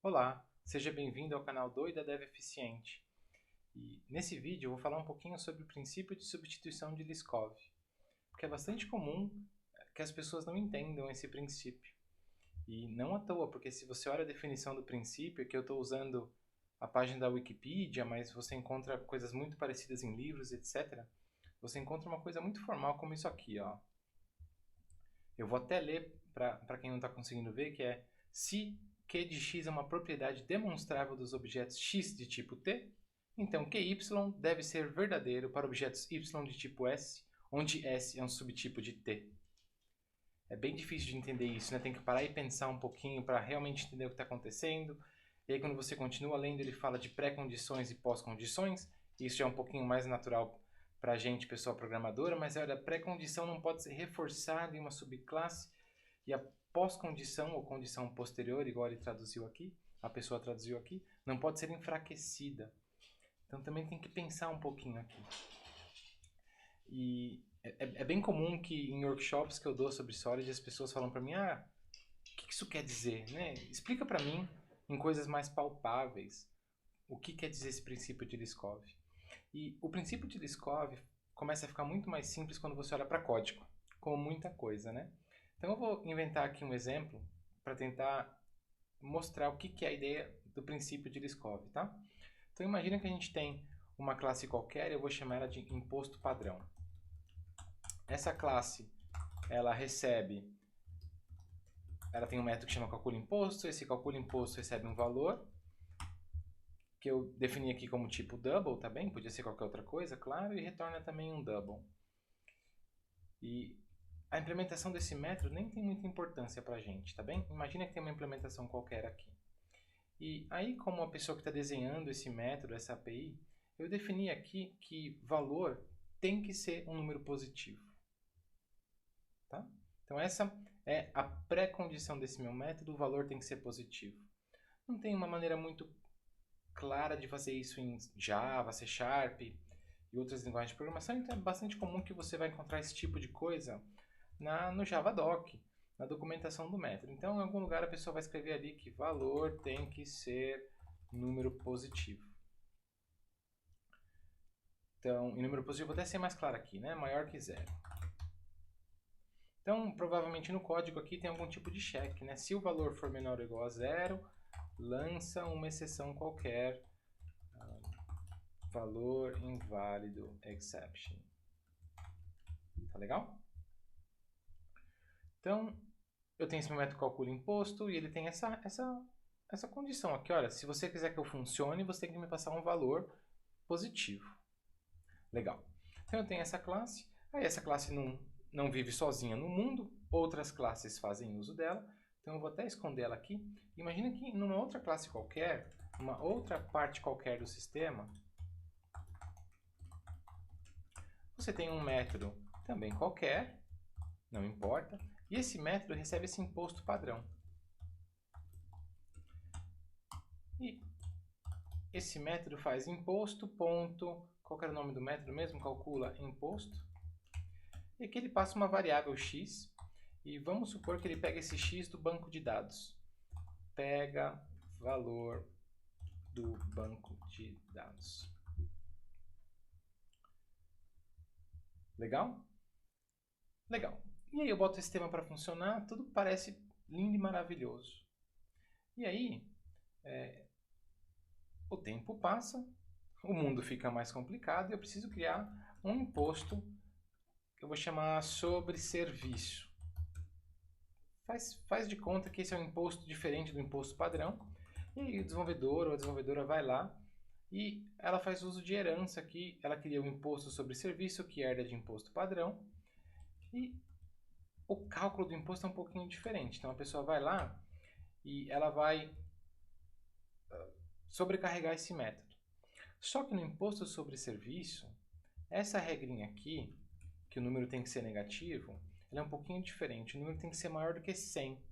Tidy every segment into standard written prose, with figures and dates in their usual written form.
Olá, seja bem-vindo ao canal Doida Dev Eficiente. E nesse vídeo eu vou falar um pouquinho sobre o princípio de substituição de Liskov, porque é bastante comum que as pessoas não entendam esse princípio. E não à toa, porque se você olha a definição do princípio, que eu estou usando a página da Wikipedia, mas você encontra coisas muito parecidas em livros, etc., você encontra uma coisa muito formal como isso aqui, ó. Eu vou até ler para quem não está conseguindo ver, que é: se Q de x é uma propriedade demonstrável dos objetos x de tipo T, então QY deve ser verdadeiro para objetos y de tipo S, onde S é um subtipo de T. É bem difícil de entender isso, né? Tem que parar e pensar um pouquinho para realmente entender o que está acontecendo. E aí quando você continua lendo, ele fala de pré-condições e pós-condições. Isso já é um pouquinho mais natural para a gente, pessoa programadora, mas olha, a pré-condição não pode ser reforçada em uma subclasse, e a pós-condição ou condição posterior, igual ele traduziu aqui, a pessoa traduziu aqui, não pode ser enfraquecida. Então também tem que pensar um pouquinho aqui. E é bem comum que em workshops que eu dou sobre Solid as pessoas falam para mim: o que isso quer dizer? Né? Explica para mim em coisas mais palpáveis o que quer dizer esse princípio de Liskov. E o princípio de Liskov começa a ficar muito mais simples quando você olha para código, como muita coisa, né? Então eu vou inventar aqui um exemplo para tentar mostrar o que é a ideia do princípio de Liskov, tá? Então imagina que a gente tem uma classe qualquer, eu vou chamar ela de imposto padrão. Essa classe, ela tem um método que chama calcula imposto, esse calcula imposto recebe um valor, que eu defini aqui como tipo double, tá bem? Podia ser qualquer outra coisa, claro, e retorna também um double. E a implementação desse método nem tem muita importância pra gente, tá bem? Imagina que tem uma implementação qualquer aqui. E aí, como a pessoa que está desenhando esse método, essa API, eu defini aqui que valor tem que ser um número positivo. Tá? Então essa é a pré-condição desse meu método, o valor tem que ser positivo. Não tem uma maneira muito clara de fazer isso em Java, C Sharp e outras linguagens de programação, então é bastante comum que você vai encontrar esse tipo de coisa no Javadoc, na documentação do método. Então, em algum lugar a pessoa vai escrever ali que valor tem que ser número positivo. Então, em número positivo, vou até ser mais claro aqui, né? Maior que zero. Então, provavelmente no código aqui tem algum tipo de check, né? Se o valor for menor ou igual a zero, lança uma exceção qualquer, valor inválido exception. Tá legal? Então, eu tenho esse meu método calcula imposto e ele tem essa condição aqui. Olha, se você quiser que eu funcione, você tem que me passar um valor positivo. Legal. Então eu tenho essa classe. Aí essa classe não vive sozinha no mundo. Outras classes fazem uso dela. Então eu vou até esconder ela aqui. Imagina que numa outra classe qualquer, uma outra parte qualquer do sistema, você tem um método também qualquer, não importa, e esse método recebe esse imposto padrão. E esse método faz imposto ponto, qual era o nome do método mesmo? Calcula imposto. E aqui ele passa uma variável x, e vamos supor que ele pega esse x do banco de dados. Pega valor do banco de dados. Legal? Legal. E aí eu boto esse sistema para funcionar, tudo parece lindo e maravilhoso. E aí, o tempo passa, o mundo fica mais complicado e eu preciso criar um imposto que eu vou chamar sobre serviço. Faz de conta que esse é um imposto diferente do imposto padrão. E aí o desenvolvedor ou a desenvolvedora vai lá e ela faz uso de herança aqui. Ela cria um imposto sobre serviço que herda de imposto padrão. E o cálculo do imposto é um pouquinho diferente. Então a pessoa vai lá e ela vai sobrecarregar esse método. Só que no imposto sobre serviço, essa regrinha aqui, que o número tem que ser negativo, ela é um pouquinho diferente. O número tem que ser maior do que 100.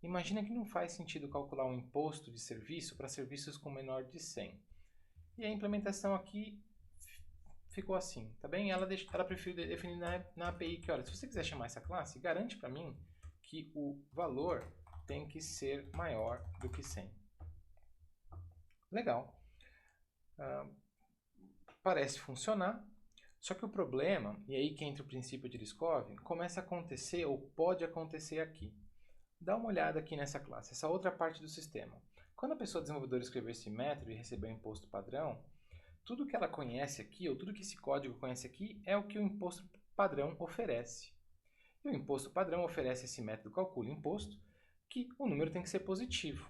Imagina que não faz sentido calcular um imposto de serviço para serviços com menor de 100. E a implementação aqui ficou assim, tá bem? Ela preferiu definir na API que, olha, se você quiser chamar essa classe, garante para mim que o valor tem que ser maior do que 100. Legal. Parece funcionar, só que o problema, e aí que entra o princípio de Liskov, começa a acontecer ou pode acontecer aqui. Dá uma olhada aqui nessa classe, essa outra parte do sistema. Quando a pessoa desenvolvedora escreveu esse método e recebeu o imposto padrão, tudo que ela conhece aqui, ou tudo que esse código conhece aqui, é o que o imposto padrão oferece. E o imposto padrão oferece esse método calcula imposto, que o número tem que ser positivo.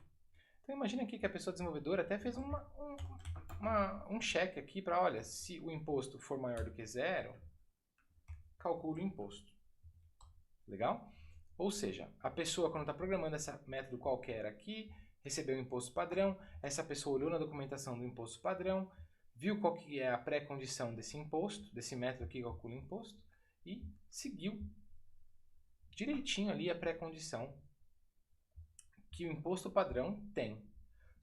Então imagina aqui que a pessoa desenvolvedora até fez um check aqui para, olha, se o imposto for maior do que zero, calcula o imposto. Legal? Ou seja, a pessoa quando está programando esse método qualquer aqui, recebeu o imposto padrão, essa pessoa olhou na documentação do imposto padrão, viu qual que é a pré-condição desse imposto, desse método que calcula o imposto, e seguiu direitinho ali a pré-condição que o imposto padrão tem.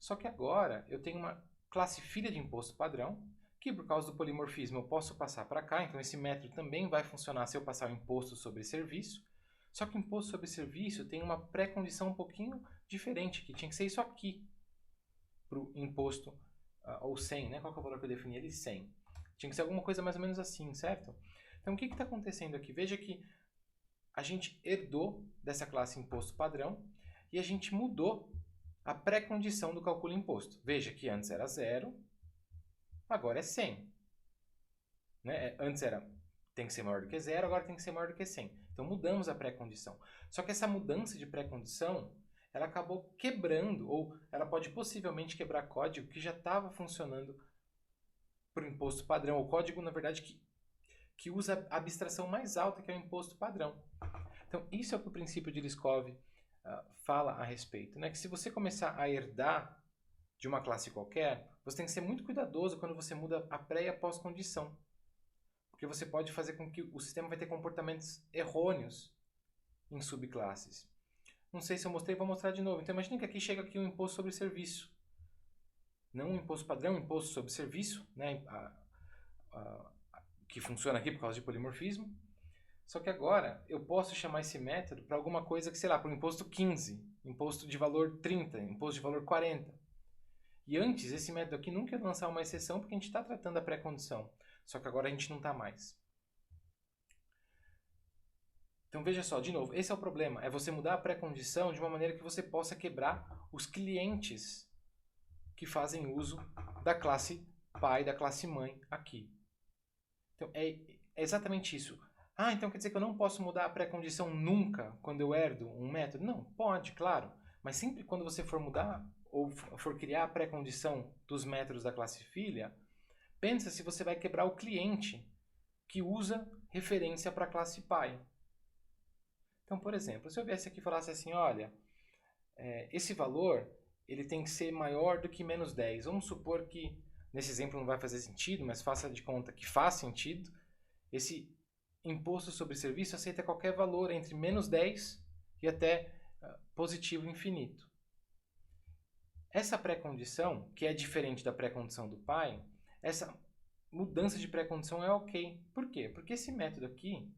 Só que agora eu tenho uma classe filha de imposto padrão, que por causa do polimorfismo eu posso passar para cá, então esse método também vai funcionar se eu passar o imposto sobre serviço. Só que o imposto sobre serviço tem uma pré-condição um pouquinho diferente, que tinha que ser isso aqui, para o imposto, ou 100, né? Qual que é o valor que eu defini ali? 100. Tinha que ser alguma coisa mais ou menos assim, certo? Então o que está acontecendo aqui? Veja que a gente herdou dessa classe imposto padrão e a gente mudou a pré-condição do cálculo imposto. Veja que antes era 0, agora é 100. Né? Antes era tem que ser maior do que 0, agora tem que ser maior do que 100. Então mudamos a pré-condição. Só que essa mudança de pré-condição, ela acabou quebrando, ou ela pode possivelmente quebrar código que já estava funcionando para o imposto padrão. O código, na verdade, que usa a abstração mais alta, que é o imposto padrão. Então, isso é o que o princípio de Liskov fala a respeito. Né? Que se você começar a herdar de uma classe qualquer, você tem que ser muito cuidadoso quando você muda a pré e a pós-condição. Porque você pode fazer com que o sistema vai ter comportamentos errôneos em subclasses. Não sei se eu mostrei, vou mostrar de novo. Então, imagine que aqui chega aqui um imposto sobre serviço. Não um imposto padrão, um imposto sobre serviço, né? Que funciona aqui por causa de polimorfismo. Só que agora eu posso chamar esse método para alguma coisa que, sei lá, para o imposto 15, imposto de valor 30, imposto de valor 40. E antes, esse método aqui nunca ia lançar uma exceção porque a gente está tratando a pré-condição. Só que agora a gente não está mais. Então veja só, de novo, esse é o problema. É você mudar a pré-condição de uma maneira que você possa quebrar os clientes que fazem uso da classe pai, da classe mãe aqui. Então é exatamente isso. Ah, então quer dizer que eu não posso mudar a pré-condição nunca quando eu herdo um método? Não, pode, claro. Mas sempre quando você for mudar ou for criar a pré-condição dos métodos da classe filha, pensa se você vai quebrar o cliente que usa referência para a classe pai. Então, por exemplo, se eu viesse aqui e falasse assim, olha, esse valor ele tem que ser maior do que menos 10. Vamos supor que, nesse exemplo não vai fazer sentido, mas faça de conta que faz sentido. Esse imposto sobre serviço aceita qualquer valor entre menos 10 e até positivo infinito. Essa pré-condição, que é diferente da pré-condição do pai, essa mudança de pré-condição é ok. Por quê? Porque esse método aqui,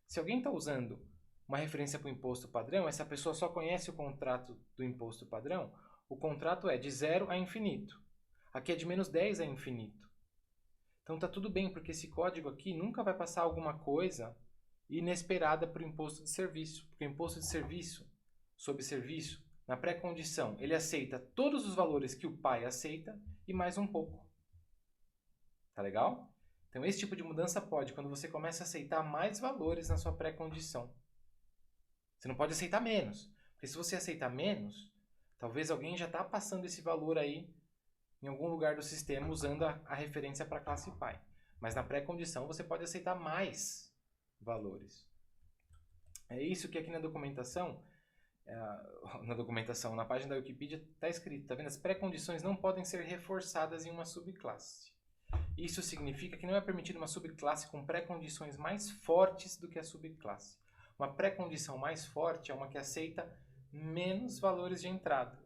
se alguém está usando uma referência para o imposto padrão, essa pessoa só conhece o contrato do imposto padrão, o contrato é de 0 a infinito. Aqui é de menos 10 a infinito. Então está tudo bem, porque esse código aqui nunca vai passar alguma coisa inesperada para o imposto de serviço. Porque o imposto de serviço, sobre serviço, na pré-condição, ele aceita todos os valores que o pai aceita e mais um pouco. Tá legal? Então esse tipo de mudança pode, quando você começa a aceitar mais valores na sua pré-condição. Você não pode aceitar menos. Porque se você aceitar menos, talvez alguém já está passando esse valor aí em algum lugar do sistema usando a referência para a classe pai. Mas na pré-condição você pode aceitar mais valores. É isso que aqui na documentação, na página da Wikipedia está escrito, tá vendo? As pré-condições não podem ser reforçadas em uma subclasse. Isso significa que não é permitido uma subclasse com pré-condições mais fortes do que a subclasse. Uma pré-condição mais forte é uma que aceita menos valores de entrada.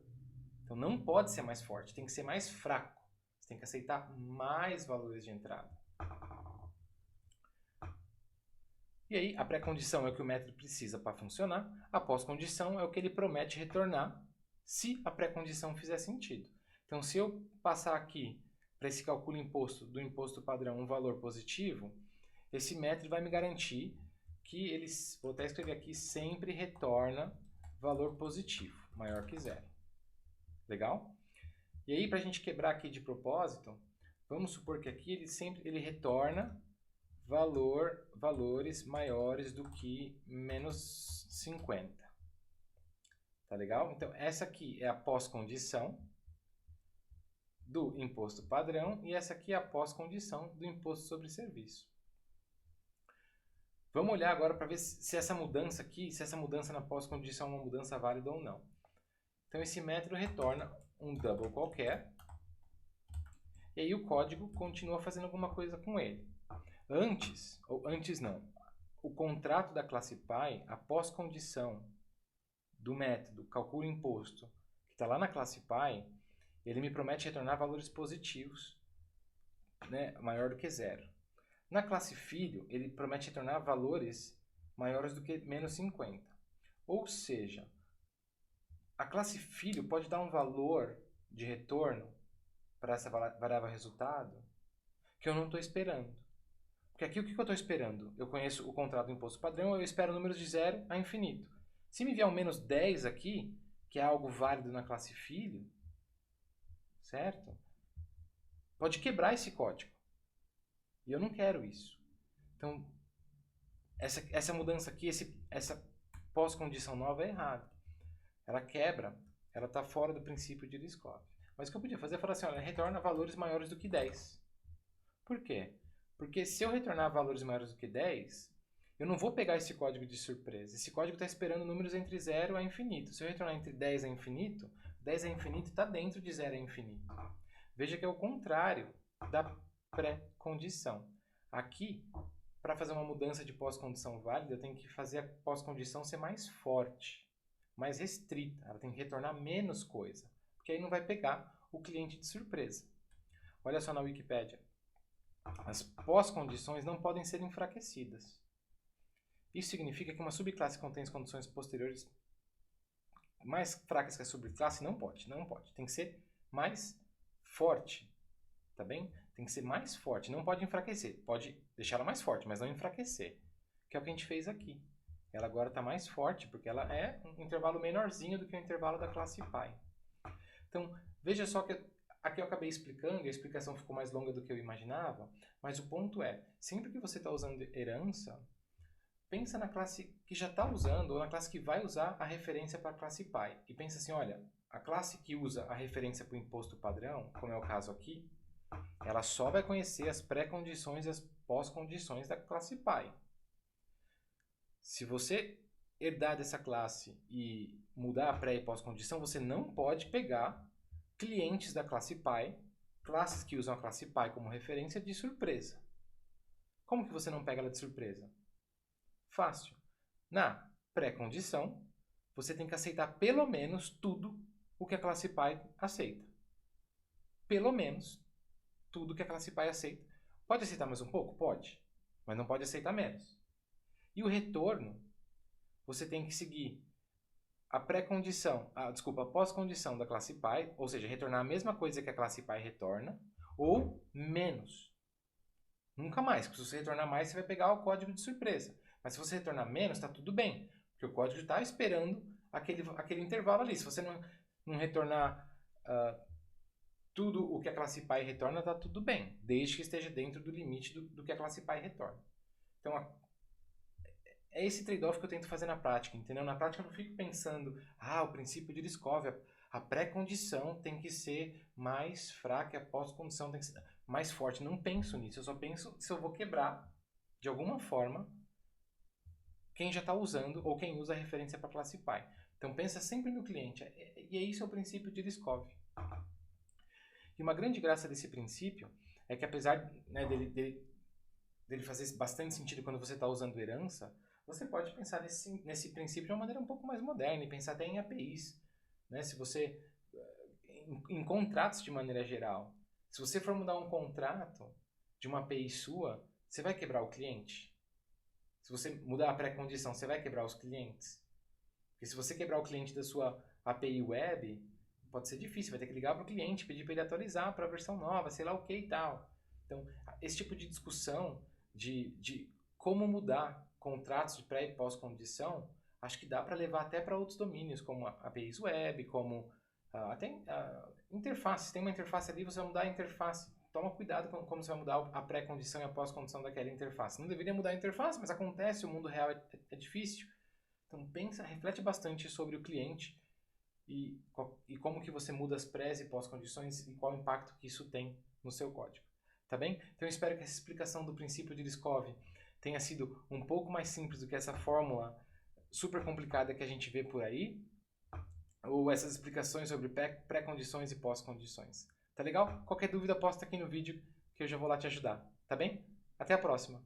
Então não pode ser mais forte, tem que ser mais fraco. Você tem que aceitar mais valores de entrada. E aí, a pré-condição é o que o método precisa para funcionar, a pós-condição é o que ele promete retornar se a pré-condição fizer sentido. Então, se eu passar aqui para esse cálculo do imposto padrão um valor positivo, esse método vai me garantir que ele, vou até escrever aqui, sempre retorna valor positivo, maior que zero. Legal? E aí, para a gente quebrar aqui de propósito, vamos supor que aqui ele retorna valores maiores do que menos 50. Tá legal? Então, essa aqui é a pós-condição do imposto padrão e essa aqui é a pós-condição do imposto sobre serviço. Vamos olhar agora para ver se essa mudança aqui, se essa mudança na pós-condição é uma mudança válida ou não. Então, esse método retorna um double qualquer e aí o código continua fazendo alguma coisa com ele. Antes não, o contrato da classe Pi, a pós-condição do método calcula imposto, que está lá na classe Pi, ele me promete retornar valores positivos, né, maior do que zero. Na classe filho, ele promete retornar valores maiores do que menos 50. Ou seja, a classe filho pode dar um valor de retorno para essa variável resultado que eu não estou esperando. Porque aqui o que eu estou esperando? Eu conheço o contrato do imposto padrão, eu espero números de 0 a infinito. Se me vier um menos 10 aqui, que é algo válido na classe filho, certo? Pode quebrar esse código. E eu não quero isso. Então, essa mudança aqui, essa pós-condição nova é errada. Ela quebra, ela está fora do princípio de Liskov. Mas o que eu podia fazer é falar assim, olha, retorna valores maiores do que 10. Por quê? Porque se eu retornar valores maiores do que 10, eu não vou pegar esse código de surpresa. Esse código está esperando números entre 0 a infinito. Se eu retornar entre 10 a infinito, 10 a infinito está dentro de 0 a infinito. Veja que é o contrário da pré-condição. Aqui, para fazer uma mudança de pós-condição válida, eu tenho que fazer a pós-condição ser mais forte, mais restrita. Ela tem que retornar menos coisa, porque aí não vai pegar o cliente de surpresa. Olha só na Wikipédia. As pós-condições não podem ser enfraquecidas. Isso significa que uma subclasse contém as condições posteriores mais fracas que a subclasse? Não pode. Tem que ser mais forte. Tá bem? Tem que ser mais forte. Não pode enfraquecer. Pode deixar ela mais forte, mas não enfraquecer. Que é o que a gente fez aqui. Ela agora está mais forte, porque ela é um intervalo menorzinho do que o intervalo da classe Pi. Então, veja só que aqui eu acabei explicando, e a explicação ficou mais longa do que eu imaginava, mas o ponto é, sempre que você está usando herança, pensa na classe que já está usando, ou na classe que vai usar a referência para a classe Pi. E pensa assim, olha, a classe que usa a referência para o imposto padrão, como é o caso aqui, ela só vai conhecer as pré-condições e as pós-condições da classe Pi. Se você herdar dessa classe e mudar a pré e pós-condição, você não pode pegar clientes da classe Pi, classes que usam a classe Pi como referência, de surpresa. Como que você não pega ela de surpresa? Fácil. Na pré-condição, você tem que aceitar pelo menos tudo o que a classe Pi aceita. Pelo menos tudo que a classe Pi aceita. Pode aceitar mais um pouco? Pode. Mas não pode aceitar menos. E o retorno, você tem que seguir a pós-condição da classe Pi, ou seja, retornar a mesma coisa que a classe Pi retorna, ou menos. Nunca mais, porque se você retornar mais, você vai pegar o código de surpresa. Mas se você retornar menos, está tudo bem, porque o código está esperando aquele intervalo ali. Se você não retornar tudo o que a classe Pi retorna, está tudo bem, desde que esteja dentro do limite do que a classe Pi retorna. Então, é esse trade-off que eu tento fazer na prática, entendeu? Na prática eu não fico pensando, o princípio de Liskov, a pré-condição tem que ser mais fraca, a pós-condição tem que ser mais forte. Não penso nisso, eu só penso se eu vou quebrar, de alguma forma, quem já está usando ou quem usa a referência para a classe Pi. Então pensa sempre no cliente, e isso é o princípio de Liskov. E uma grande graça desse princípio é que apesar, né, dele fazer bastante sentido quando você está usando herança, você pode pensar nesse princípio de uma maneira um pouco mais moderna e pensar até em APIs. Né? Se você, em contratos de maneira geral, se você for mudar um contrato de uma API sua, você vai quebrar o cliente? Se você mudar a pré-condição, você vai quebrar os clientes? Porque se você quebrar o cliente da sua API web, pode ser difícil, vai ter que ligar para o cliente, pedir para ele atualizar para a versão nova, sei lá o que e tal. Então, esse tipo de discussão de como mudar contratos de pré e pós-condição, acho que dá para levar até para outros domínios, como APIs web, como até interface. Se tem uma interface ali, você vai mudar a interface. Toma cuidado com como você vai mudar a pré-condição e a pós-condição daquela interface. Não deveria mudar a interface, mas acontece, o mundo real é difícil. Então pensa, reflete bastante sobre o cliente e como que você muda as pré e pós-condições e qual o impacto que isso tem no seu código. Tá bem? Então eu espero que essa explicação do princípio de Liskov tenha sido um pouco mais simples do que essa fórmula super complicada que a gente vê por aí, ou essas explicações sobre pré-condições e pós-condições. Tá legal? Qualquer dúvida, posta aqui no vídeo que eu já vou lá te ajudar. Tá bem? Até a próxima!